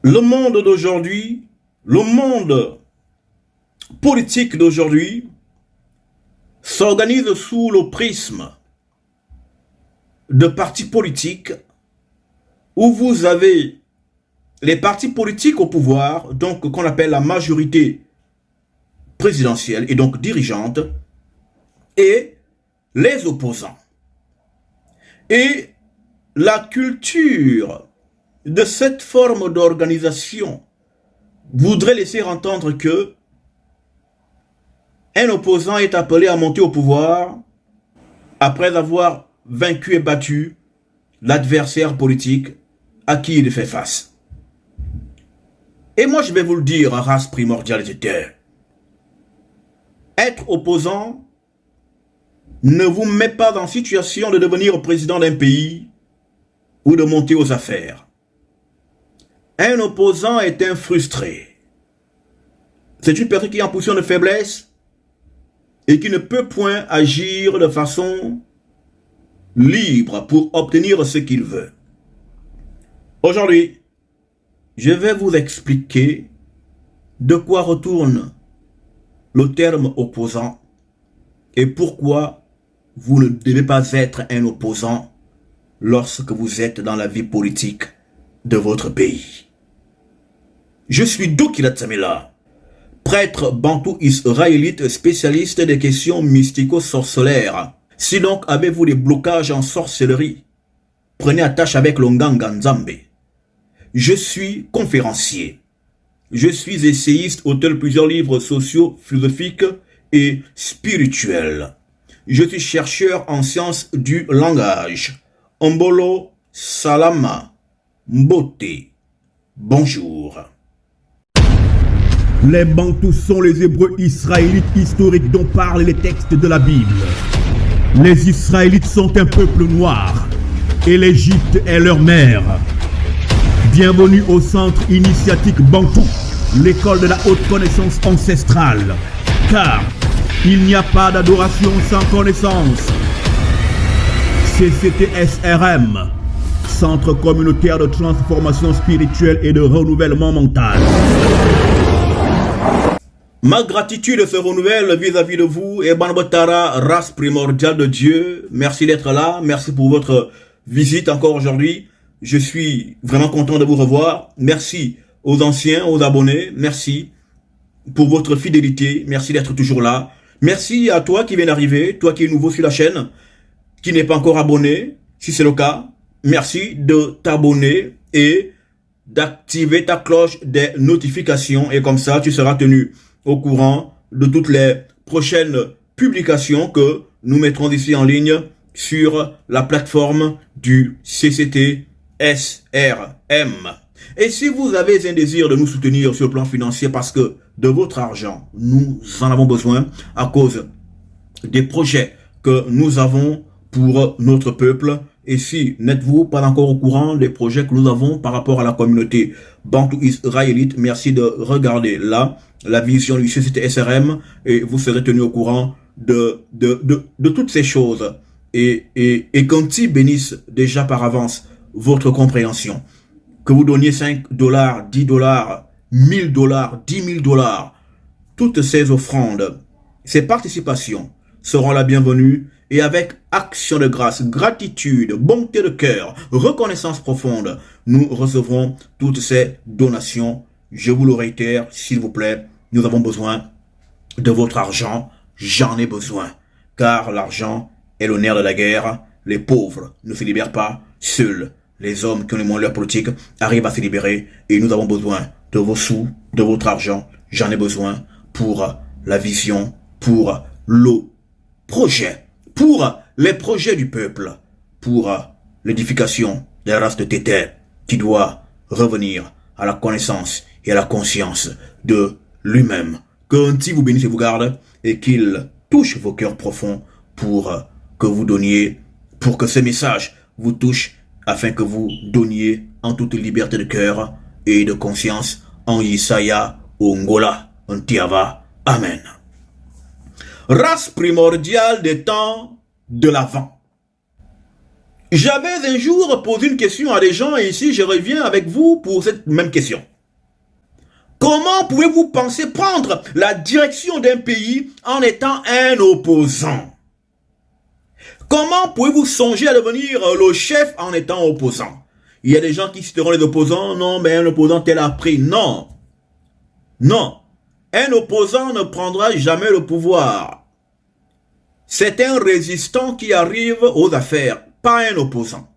Le monde d'aujourd'hui, le monde politique d'aujourd'hui s'organise sous le prisme de partis politiques où vous avez les partis politiques au pouvoir, donc qu'on appelle la majorité présidentielle et donc dirigeante, et les opposants. Et la culture de cette forme d'organisation voudrait laisser entendre que un opposant est appelé à monter au pouvoir après avoir vaincu et battu l'adversaire politique à qui il fait face. Et moi je vais vous le dire, race primordiale des terres. Être opposant ne vous met pas en situation de devenir président d'un pays ou de monter aux affaires. Un opposant est un frustré. C'est une personne qui est en position de faiblesse et qui ne peut point agir de façon libre pour obtenir ce qu'il veut. Aujourd'hui, je vais vous expliquer de quoi retourne le terme opposant et pourquoi vous ne devez pas être un opposant lorsque vous êtes dans la vie politique de votre pays. Je suis Doukila Tsamela, prêtre bantou israélite spécialiste des questions mystico-sorcellaires. Si donc avez-vous des blocages en sorcellerie, prenez attache avec le Nganga Nzambe. Je suis conférencier. Je suis essayiste, auteur de plusieurs livres sociaux, philosophiques et spirituels. Je suis chercheur en sciences du langage. Ombolo Salama Mbote. Bonjour. Les Bantous sont les Hébreux israélites historiques dont parlent les textes de la Bible. Les Israélites sont un peuple noir et l'Égypte est leur mère. Bienvenue au centre initiatique Bantou, l'école de la haute connaissance ancestrale. Car il n'y a pas d'adoration sans connaissance. CCTSRM, Centre communautaire de transformation spirituelle et de renouvellement mental. Ma gratitude se renouvelle vis-à-vis de vous et Banbotara, race primordiale de Dieu. Merci d'être là. Merci pour votre visite encore aujourd'hui. Je suis vraiment content de vous revoir. Merci aux anciens, aux abonnés. Merci pour votre fidélité. Merci d'être toujours là. Merci à toi qui viens d'arriver, toi qui es nouveau sur la chaîne, qui n'est pas encore abonné. Si c'est le cas, merci de t'abonner et d'activer ta cloche des notifications. Et comme ça, tu seras tenu au courant de toutes les prochaines publications que nous mettrons ici en ligne sur la plateforme du CCT SRM. Et si vous avez un désir de nous soutenir sur le plan financier parce que de votre argent, nous en avons besoin à cause des projets que nous avons pour notre peuple. Et si n'êtes-vous pas encore au courant des projets que nous avons par rapport à la communauté bantou israélite, merci de regarder là la vision du CCT SRM et vous serez tenu au courant de toutes ces choses. Et qu'Anti bénisse déjà par avance votre compréhension. Que vous donniez 5 $, 10 $, 1000 $, 10 000 $, toutes ces offrandes, ces participations seront la bienvenue et avec action de grâce, gratitude, bonté de cœur, reconnaissance profonde, nous recevrons toutes ces donations. Je vous le réitère, s'il vous plaît, nous avons besoin de votre argent, j'en ai besoin, car l'argent est le nerf de la guerre. Les pauvres ne se libèrent pas seuls. Les hommes qui ont les moyens politiques arrivent à se libérer et nous avons besoin de vos sous, de votre argent. J'en ai besoin pour la vision, pour le projet, pour les projets du peuple, pour l'édification des races de Tété qui doit revenir à la connaissance et à la conscience de lui-même. Que Nti vous bénisse et vous garde et qu'il touche vos cœurs profonds pour que vous donniez, pour que ce message vous touche afin que vous donniez en toute liberté de cœur et de conscience en Yesaya Ongola Ntiava. Amen. Race primordiale des temps de l'Avent. J'avais un jour posé une question à des gens et ici je reviens avec vous pour cette même question. Comment pouvez-vous penser prendre la direction d'un pays en étant un opposant? Comment pouvez-vous songer à devenir le chef en étant opposant? Il y a des gens qui citeront les opposants. Non, mais un opposant tel a pris. Non. Non. Un opposant ne prendra jamais le pouvoir. C'est un résistant qui arrive aux affaires, pas un opposant.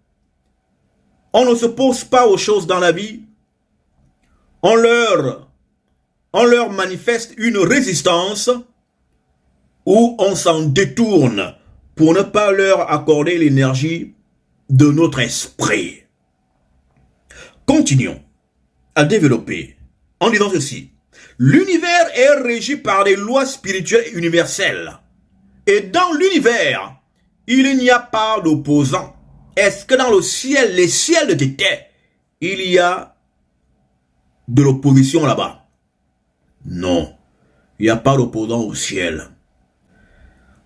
On ne s'oppose pas aux choses dans la vie. On leur manifeste une résistance ou on s'en détourne pour ne pas leur accorder l'énergie de notre esprit. Continuons à développer en disant ceci. L'univers est régi par des lois spirituelles et universelles. Et dans l'univers, il n'y a pas d'opposant. Est-ce que dans le ciel, les ciels de terre, il y a de l'opposition là-bas? Non, il n'y a pas d'opposant au ciel.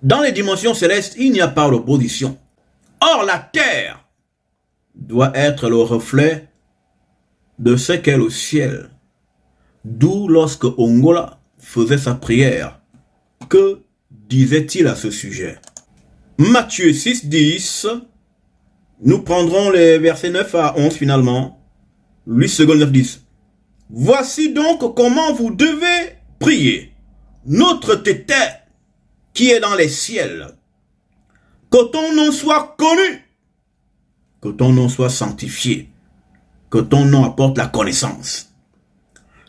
Dans les dimensions célestes, il n'y a pas d'opposition. Or, la terre doit être le reflet de ce qu'est le ciel. D'où lorsque Ongola faisait sa prière, que disait-il à ce sujet? Matthieu 6, 10, nous prendrons les versets 9 à 11 finalement. 8 secondes 9, 10. Voici donc comment vous devez prier. Notre Tétè qui est dans les ciels, que ton nom soit connu, que ton nom soit sanctifié, que ton nom apporte la connaissance.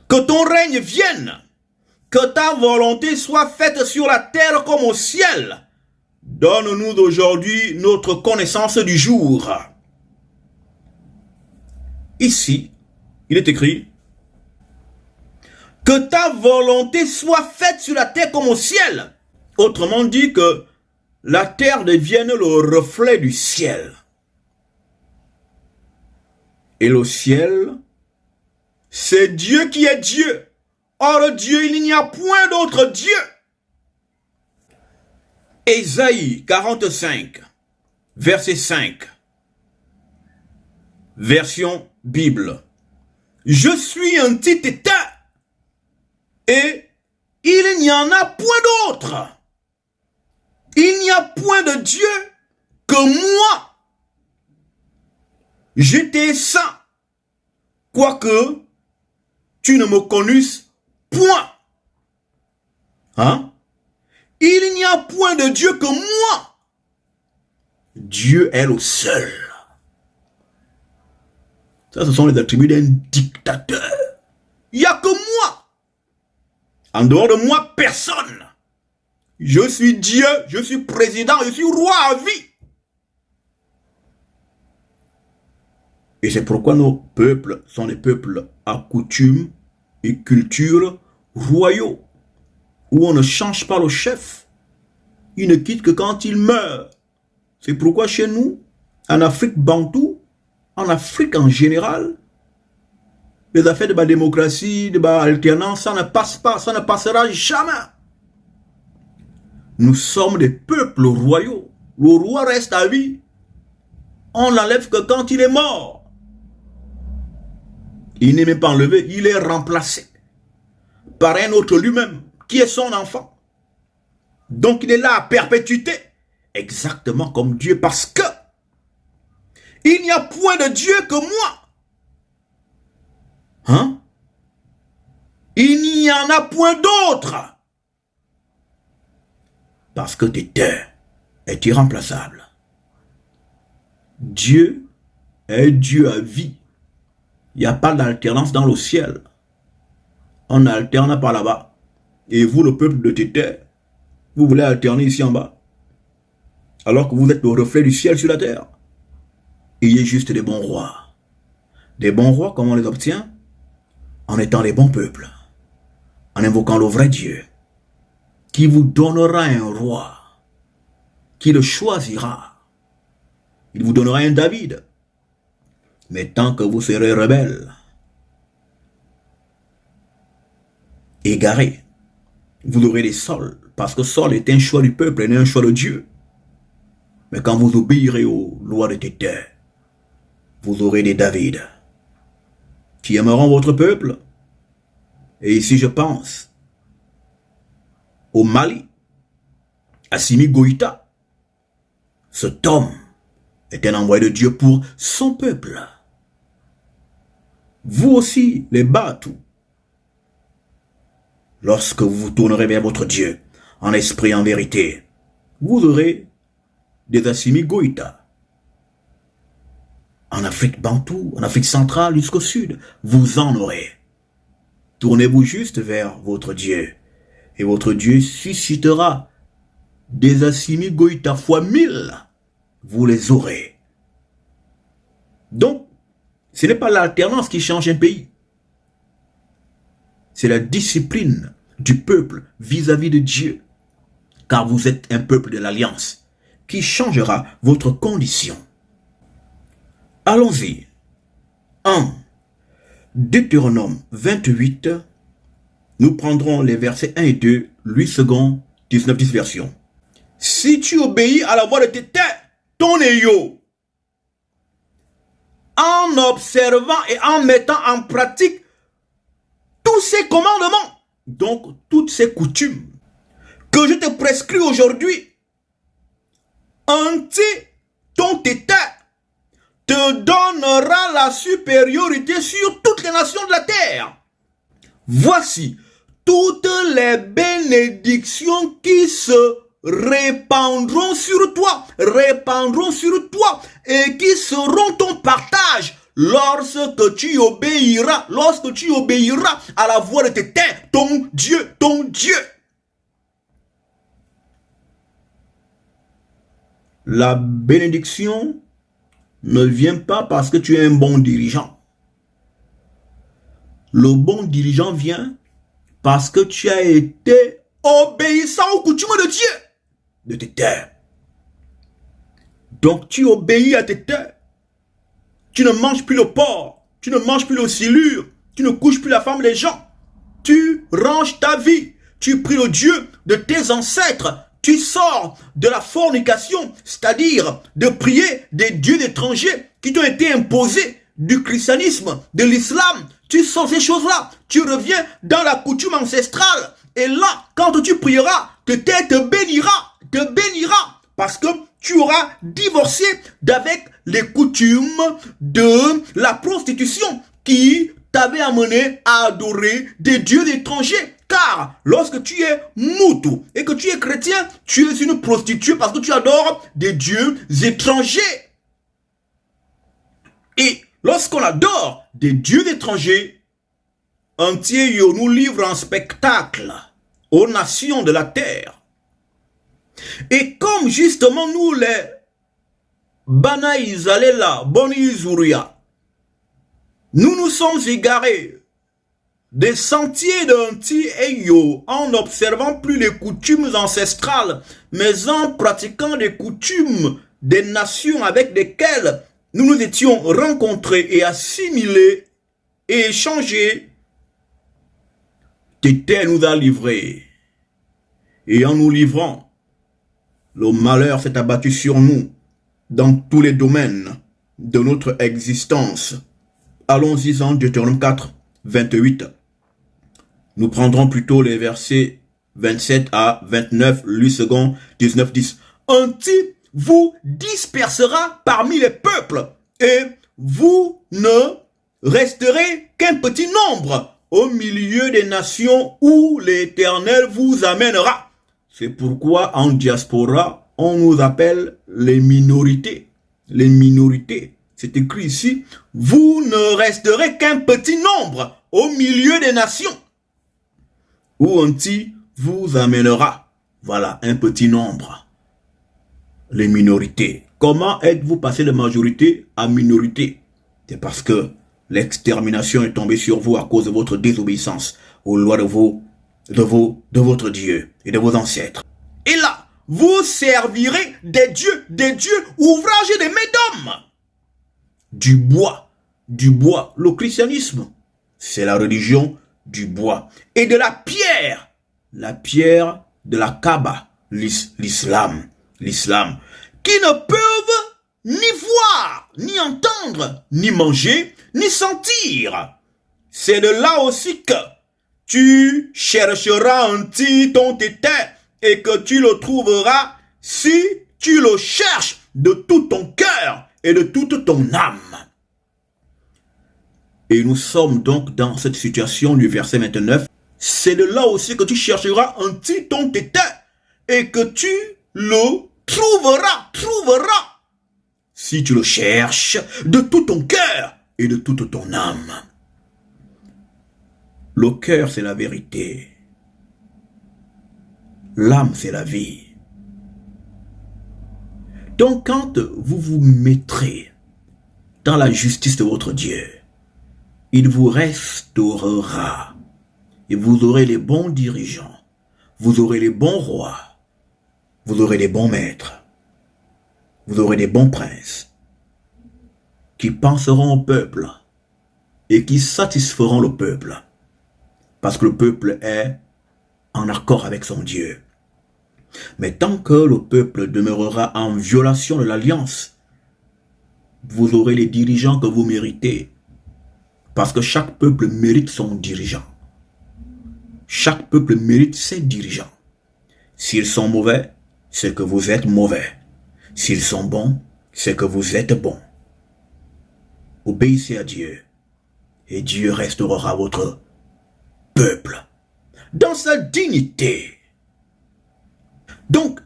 Que ton règne vienne, que ta volonté soit faite sur la terre comme au ciel. Donne-nous aujourd'hui notre connaissance du jour. Ici, il est écrit, que ta volonté soit faite sur la terre comme au ciel. Autrement dit que la terre devienne le reflet du ciel. Et le ciel, c'est Dieu qui est Dieu. Or Dieu, il n'y a point d'autre Dieu. Ésaïe 45, verset 5. Version Bible. Je suis un petit Tétè et il n'y en a point d'autre. Il n'y a point de Dieu que moi. J'étais saint, quoique tu ne me connusses point. Hein? Il n'y a point de Dieu que moi. Dieu est le seul. Ça, ce sont les attributs d'un dictateur. Il n'y a que moi. En dehors de moi, personne. Je suis Dieu, je suis président, je suis roi à vie. Et c'est pourquoi nos peuples sont des peuples à coutumes et cultures royaux, où on ne change pas le chef. Il ne quitte que quand il meurt. C'est pourquoi chez nous, en Afrique bantou, en Afrique en général, les affaires de la démocratie, de l'alternance, ça ne passe pas, ça ne passera jamais. Nous sommes des peuples royaux. Le roi reste à vie. On l'enlève que quand il est mort. Il n'est même pas enlevé, il est remplacé par un autre lui-même, qui est son enfant. Donc il est là à perpétuité, exactement comme Dieu, parce que il n'y a point de Dieu que moi. Hein? Il n'y en a point d'autre. Parce que Tétè est irremplaçable. Dieu est Dieu à vie. Il n'y a pas d'alternance dans le ciel. On alterne par là-bas. Et vous, le peuple de Tétè, vous voulez alterner ici en bas. Alors que vous êtes le reflet du ciel sur la terre. Il y a juste des bons rois. Des bons rois, comment on les obtient? En étant des bons peuples. En invoquant le vrai Dieu. Qui vous donnera un roi. Qui le choisira. Il vous donnera un David. Mais tant que vous serez rebelles, égarés, vous aurez des Sauls, parce que Saul est un choix du peuple et non un choix de Dieu. Mais quand vous obéirez aux lois de Tétè, vous aurez des David qui aimeront votre peuple Et ici, je pense au Mali, Assimi Goïta. Cet homme est un envoyé de Dieu pour son peuple. Vous aussi, les Batou, lorsque vous vous tournerez vers votre Dieu, en esprit et en vérité, vous aurez des Assimi Goïta. En Afrique bantou, en Afrique centrale jusqu'au sud, vous en aurez. Tournez-vous juste vers votre Dieu, et votre Dieu suscitera des Assimi Goïta fois 1000. Vous les aurez. Donc, ce n'est pas l'alternance qui change un pays. C'est la discipline du peuple vis-à-vis de Dieu. Car vous êtes un peuple de l'Alliance qui changera votre condition. Allons-y. 1. Deutéronome 28. Nous prendrons les versets 1 et 2, 8 secondes, 19-10 versions. Si tu obéis à la voix de tes têtes, ton Eyo, en observant et en mettant en pratique tous ces commandements, donc toutes ces coutumes que je te prescris aujourd'hui, ainsi ton tétat te donnera la supériorité sur toutes les nations de la terre. Voici toutes les bénédictions qui se répandront sur toi et qui seront ton partage lorsque tu obéiras à la voix de tes têtes, ton Dieu. La bénédiction ne vient pas parce que tu es un bon dirigeant. Le bon dirigeant vient parce que tu as été obéissant aux coutumes de Dieu, de tes terres. Donc tu obéis à tes terres. Tu ne manges plus le porc, tu ne manges plus le silure, tu ne couches plus la femme des gens. Tu ranges ta vie, tu pries le Dieu de tes ancêtres. Tu sors de la fornication, c'est-à-dire de prier des dieux étrangers qui t'ont été imposés, du christianisme, de l'islam. Tu sors ces choses-là, tu reviens dans la coutume ancestrale. Et là, quand tu prieras, tes têtes te bénira, parce que tu auras divorcé d'avec les coutumes de la prostitution qui t'avait amené à adorer des dieux étrangers. Car lorsque tu es moutou et que tu es chrétien, tu es une prostituée parce que tu adores des dieux étrangers. Et lorsqu'on adore des dieux étrangers, un tiers nous livre un spectacle aux nations de la terre. Et comme justement nous les Banaïsalela, Bonizuria, nous nous sommes égarés des sentiers d'un Eyo en n'observant plus les coutumes ancestrales, mais en pratiquant les coutumes des nations avec lesquelles nous nous étions rencontrés et assimilés et échangés. Tété nous a livrés. Et en nous livrant, le malheur s'est abattu sur nous dans tous les domaines de notre existence. Allons-y en Deutéronome 4, 28. Nous prendrons plutôt les versets 27 à 29, 8 secondes, 19, 10. Ainsi vous dispersera parmi les peuples et vous ne resterez qu'un petit nombre au milieu des nations où l'Éternel vous amènera. C'est pourquoi en diaspora, on nous appelle les minorités. Les minorités. C'est écrit ici, vous ne resterez qu'un petit nombre au milieu des nations où ainsi vous amènera. Voilà, un petit nombre. Les minorités. Comment êtes-vous passé de majorité à minorité? C'est parce que l'extermination est tombée sur vous à cause de votre désobéissance aux lois de votre Dieu et de vos ancêtres. Et là, vous servirez des dieux, ouvrages des mains d'hommes. Du bois. Le christianisme, c'est la religion du bois. Et de la pierre de la Kaaba, l'islam, qui ne peuvent ni voir, ni entendre, ni manger, ni sentir. C'est de là aussi que tu chercheras un titre tété et que tu le trouveras si tu le cherches de tout ton cœur et de toute ton âme. Et nous sommes donc dans cette situation du verset 29. C'est de là aussi que tu chercheras un titre tété et que tu le trouveras si tu le cherches de tout ton cœur et de toute ton âme. Le cœur, c'est la vérité. L'âme, c'est la vie. Donc, quand vous vous mettrez dans la justice de votre Dieu, il vous restaurera. Et vous aurez les bons dirigeants. Vous aurez les bons rois. Vous aurez les bons maîtres. Vous aurez des bons princes qui penseront au peuple et qui satisferont le peuple. Parce que le peuple est en accord avec son Dieu. Mais tant que le peuple demeurera en violation de l'alliance, vous aurez les dirigeants que vous méritez. Parce que chaque peuple mérite son dirigeant. Chaque peuple mérite ses dirigeants. S'ils sont mauvais, c'est que vous êtes mauvais. S'ils sont bons, c'est que vous êtes bons. Obéissez à Dieu et Dieu restaurera votre peuple dans sa dignité. Donc,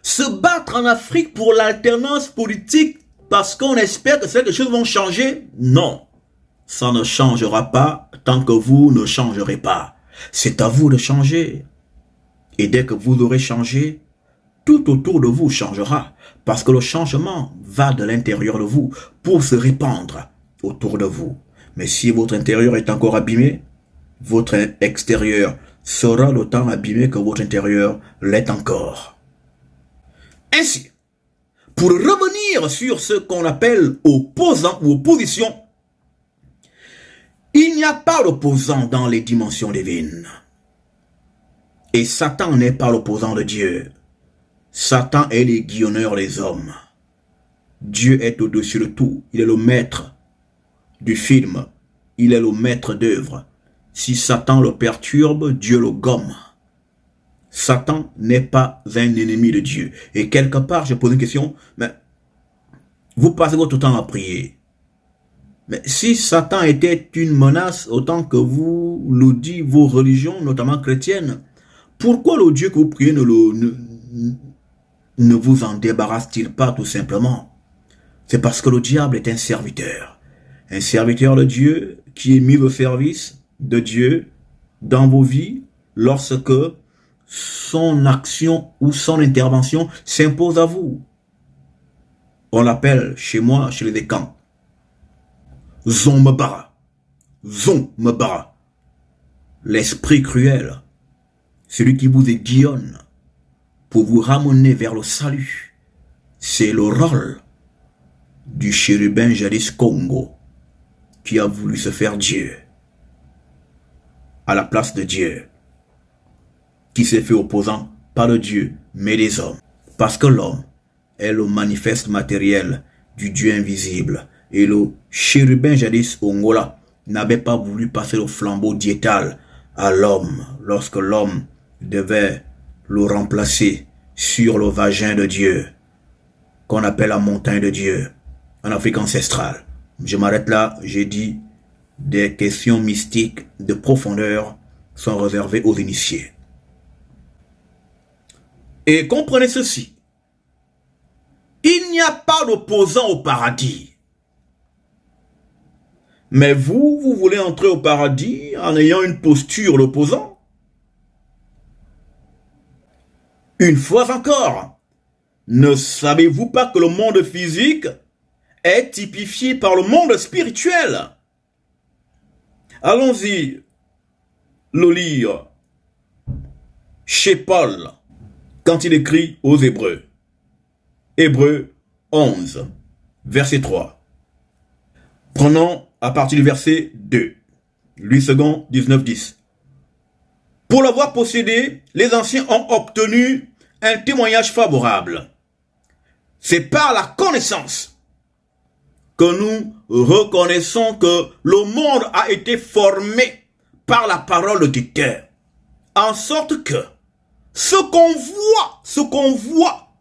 se battre en Afrique pour l'alternance politique parce qu'on espère que quelque chose va changer, non. Ça ne changera pas tant que vous ne changerez pas. C'est à vous de changer. Et dès que vous aurez changé, tout autour de vous changera. Parce que le changement va de l'intérieur de vous pour se répandre autour de vous. Mais si votre intérieur est encore abîmé, votre extérieur sera autant abîmé que votre intérieur l'est encore. Ainsi, pour revenir sur ce qu'on appelle opposant ou opposition, il n'y a pas d'opposant dans les dimensions divines. Et Satan n'est pas l'opposant de Dieu. Satan est l'aiguillonneur des hommes. Dieu est au-dessus de tout. Il est le maître du film. Il est le maître d'œuvre. Si Satan le perturbe, Dieu le gomme. Satan n'est pas un ennemi de Dieu. Et quelque part, je pose une question, mais vous passez votre temps à prier. Mais si Satan était une menace, autant que vous le dit vos religions, notamment chrétiennes, pourquoi le Dieu que vous priez ne vous en débarrasse-t-il pas tout simplement? C'est parce que le diable est un serviteur de Dieu qui est mis au service de Dieu dans vos vies lorsque son action ou son intervention s'impose à vous. On l'appelle chez moi, chez les Décans, Zombara, l'esprit cruel, celui qui vous aiguillonne pour vous ramener vers le salut. C'est le rôle du chérubin jadis Congo qui a voulu se faire Dieu à la place de Dieu, qui s'est fait opposant pas de Dieu mais des hommes, parce que l'homme est le manifeste matériel du Dieu invisible. Et le chérubin jadis Ongola n'avait pas voulu passer le flambeau diétal à l'homme lorsque l'homme devait le remplacer sur le vagin de Dieu, qu'on appelle la montagne de Dieu, en Afrique ancestrale. Je m'arrête là, j'ai dit, des questions mystiques de profondeur sont réservées aux initiés. Et comprenez ceci, il n'y a pas d'opposant au paradis. Mais vous voulez entrer au paradis en ayant une posture d'opposant? Une fois encore, ne savez-vous pas que le monde physique est typifié par le monde spirituel? Allons-y le lire chez Paul quand il écrit aux Hébreux. Hébreux 11, verset 3. Prenons à partir du verset 2. Lui second 19, 10. Pour l'avoir possédé, les anciens ont obtenu un témoignage favorable. C'est par la connaissance que nous reconnaissons que le monde a été formé par la parole de Dieu, en sorte que ce qu'on voit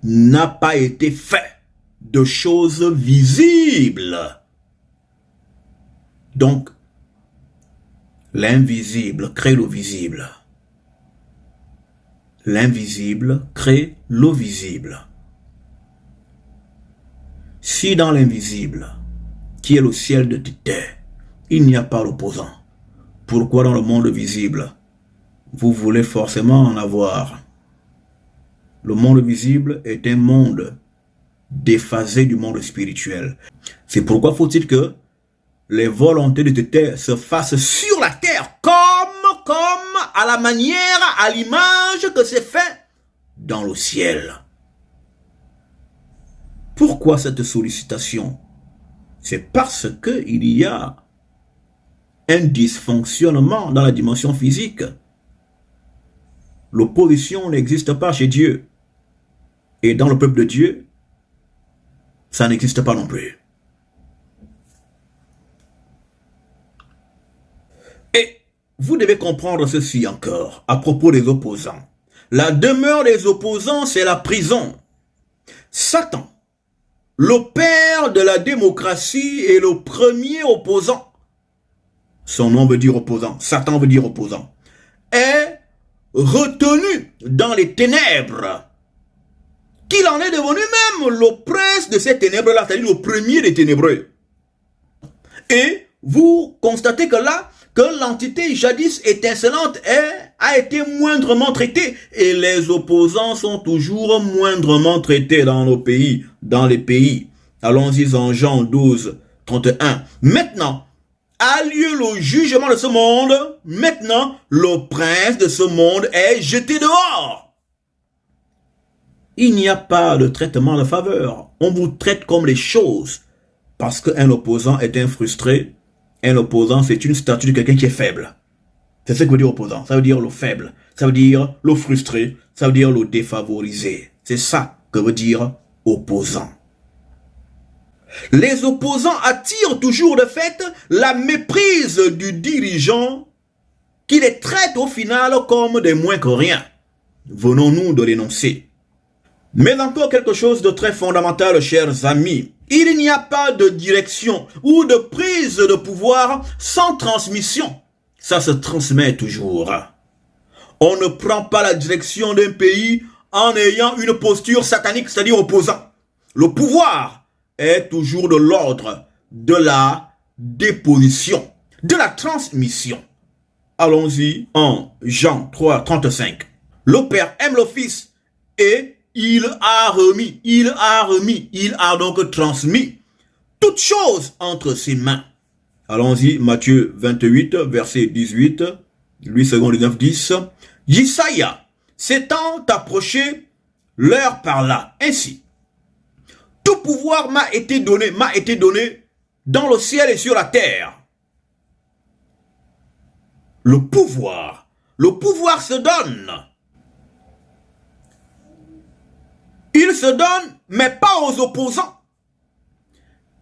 n'a pas été fait de choses visibles. Donc, l'invisible crée le visible. L'invisible crée le visible. Si dans l'invisible, qui est le ciel de Dieu, il n'y a pas l'opposant, pourquoi dans le monde visible, vous voulez forcément en avoir? Le monde visible est un monde déphasé du monde spirituel. C'est pourquoi faut-il que les volontés de Dieu se fassent sur la terre, comme à la manière, à l'image que c'est fait dans le ciel. Pourquoi cette sollicitation? C'est parce qu'il y a un dysfonctionnement dans la dimension physique. L'opposition n'existe pas chez Dieu. Et dans le peuple de Dieu, ça n'existe pas non plus. Et vous devez comprendre ceci encore à propos des opposants. La demeure des opposants, c'est la prison. Satan, le père de la démocratie, est le premier opposant. Son nom veut dire opposant. Satan veut dire opposant. Est retenu dans les ténèbres. Qu'il en est devenu même le prince de ces ténèbres-là, c'est-à-dire le premier des ténébreux. Et vous constatez que là, que l'entité jadis étincelante a été moindrement traitée. Et les opposants sont toujours moindrement traités dans nos pays, dans les pays. Allons-y en Jean 12, 31. Maintenant, a lieu le jugement de ce monde. Maintenant, le prince de ce monde est jeté dehors. Il n'y a pas de traitement de faveur. On vous traite comme les choses. Parce qu'un opposant est un frustré. Un opposant, c'est une statue de quelqu'un qui est faible. C'est ce que veut dire opposant. Ça veut dire le faible. Ça veut dire le frustré. Ça veut dire le défavorisé. C'est ça que veut dire opposant. Les opposants attirent toujours de fait la méprise du dirigeant qui les traite au final comme des moins que rien. Venons-nous de l'énoncer. Mais encore quelque chose de très fondamental, chers amis. Il n'y a pas de direction ou de prise de pouvoir sans transmission. Ça se transmet toujours. On ne prend pas la direction d'un pays en ayant une posture satanique, c'est-à-dire opposant. Le pouvoir est toujours de l'ordre de la déposition, de la transmission. Allons-y en Jean 3, 35. Le Père aime le Fils et il a donc transmis toutes choses entre ses mains. Allons-y, Matthieu 28, verset 18, 8 secondes 19, 10. Isaïe s'étant approché, leur parla ainsi. Tout pouvoir m'a été donné dans le ciel et sur la terre. Le pouvoir se donne. Il se donne, mais pas aux opposants.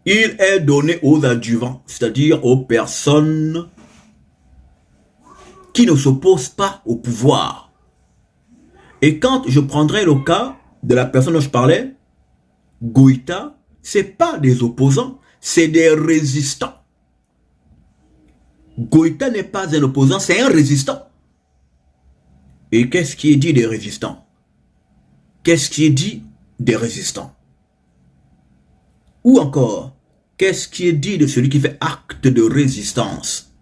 Il est donné aux adjuvants, c'est-à-dire aux personnes qui ne s'opposent pas au pouvoir. Et quand je prendrai le cas de la personne dont je parlais, Goïta, ce n'est pas des opposants, c'est des résistants. Goïta n'est pas un opposant, c'est un résistant. Et qu'est-ce qui est dit des résistants? Qu'est-ce qui est dit des résistants? Ou encore, qu'est-ce qui est dit de celui qui fait acte de résistance?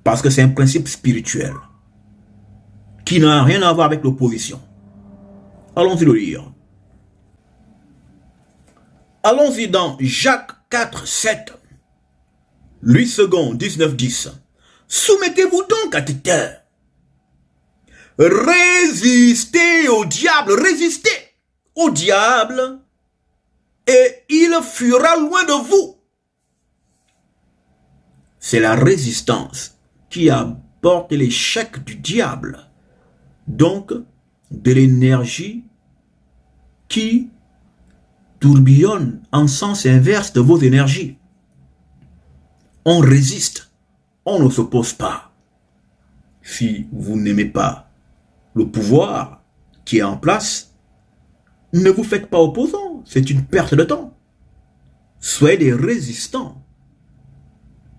Parce que c'est un principe spirituel qui n'a rien à voir avec l'opposition. Allons-y le lire. Allons-y dans Jacques 4, 7. 8 secondes, 19, 10. Soumettez-vous donc à Dieu. Résistez au diable, et il fuira loin de vous. C'est la résistance qui apporte l'échec du diable. Donc, de l'énergie qui tourbillonne en sens inverse de vos énergies. On résiste on ne s'oppose pas. Si vous n'aimez pas le pouvoir qui est en place, ne vous faites pas opposant, c'est une perte de temps. Soyez des résistants.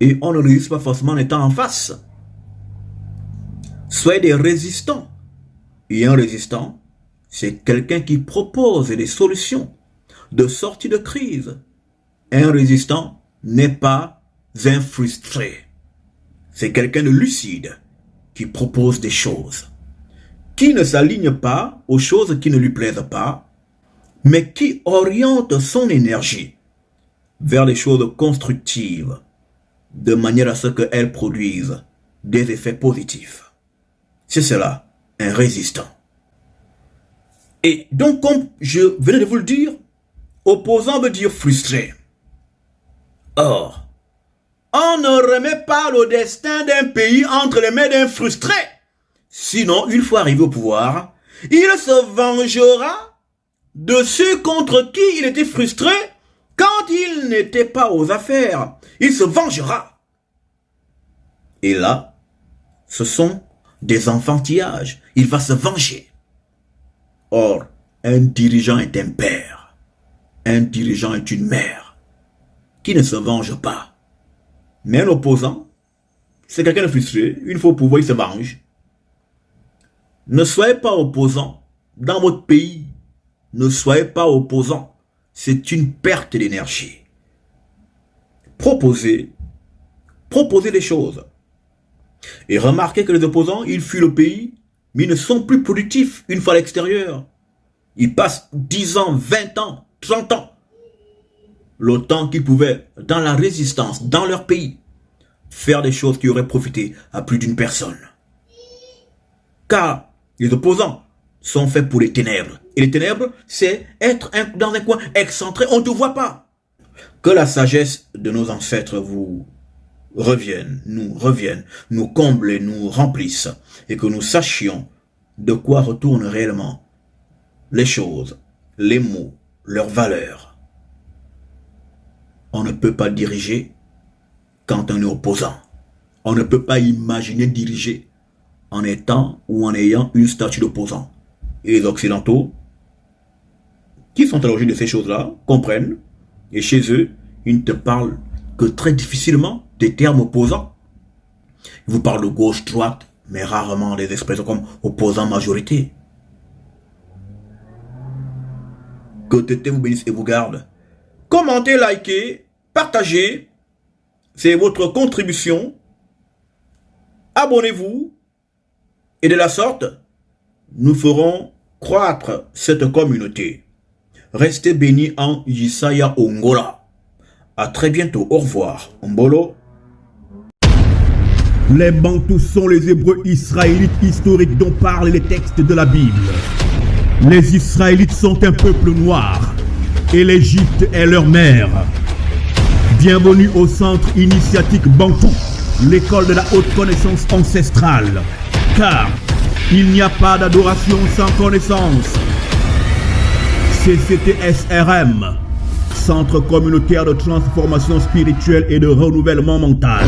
Et on ne résiste pas forcément en étant en face. Soyez des résistants. Et un résistant, c'est quelqu'un qui propose des solutions de sortie de crise. Un résistant n'est pas un frustré. C'est quelqu'un de lucide qui propose des choses, qui ne s'aligne pas aux choses qui ne lui plaisent pas, mais qui oriente son énergie vers les choses constructives, de manière à ce qu'elles produisent des effets positifs. C'est cela, un résistant. Et donc, comme je venais de vous le dire, opposant veut dire frustré. Or, on ne remet pas le destin d'un pays entre les mains d'un frustré. Sinon, une fois arrivé au pouvoir, il se vengera de ceux contre qui il était frustré quand il n'était pas aux affaires. Il se vengera. Et là, ce sont des enfantillages. Il va se venger. Or, un dirigeant est un père. Un dirigeant est une mère qui ne se venge pas. Mais un opposant, c'est quelqu'un de frustré. Une fois au pouvoir, il se venge. Ne soyez pas opposant dans votre pays. Ne soyez pas opposant. C'est une perte d'énergie. Proposez des choses. Et remarquez que les opposants, ils fuient le pays, mais ils ne sont plus productifs une fois à l'extérieur. Ils passent 10 ans, 20 ans, 30 ans. Le temps qu'ils pouvaient, dans la résistance, dans leur pays, faire des choses qui auraient profité à plus d'une personne. Car les opposants sont faits pour les ténèbres. Et les ténèbres, c'est être dans un coin excentré, on ne te voit pas. Que la sagesse de nos ancêtres vous revienne, nous comble et nous remplisse, et que nous sachions de quoi retournent réellement les choses, les mots, leurs valeurs. On ne peut pas diriger quand on est opposant. On ne peut pas imaginer diriger en étant ou en ayant une statue d'opposant. Et les Occidentaux, qui sont à l'origine de ces choses-là, comprennent, et chez eux, ils ne te parlent que très difficilement des termes opposants. Ils vous parlent de gauche-droite, mais rarement des expressions comme opposant-majorité. Que Tété vous bénisse et vous garde. Commentez, likez, partagez. C'est votre contribution. Abonnez-vous. Et de la sorte, nous ferons croître cette communauté. Restez bénis en Yisaya Ongola. À très bientôt. Au revoir. Mbolo. Les Bantous sont les Hébreux israélites historiques dont parlent les textes de la Bible. Les Israélites sont un peuple noir et l'Égypte est leur mère. Bienvenue au centre initiatique Bantou, l'école de la haute connaissance ancestrale. Car il n'y a pas d'adoration sans connaissance. CCTSRM, Centre communautaire de transformation spirituelle et de renouvellement mental.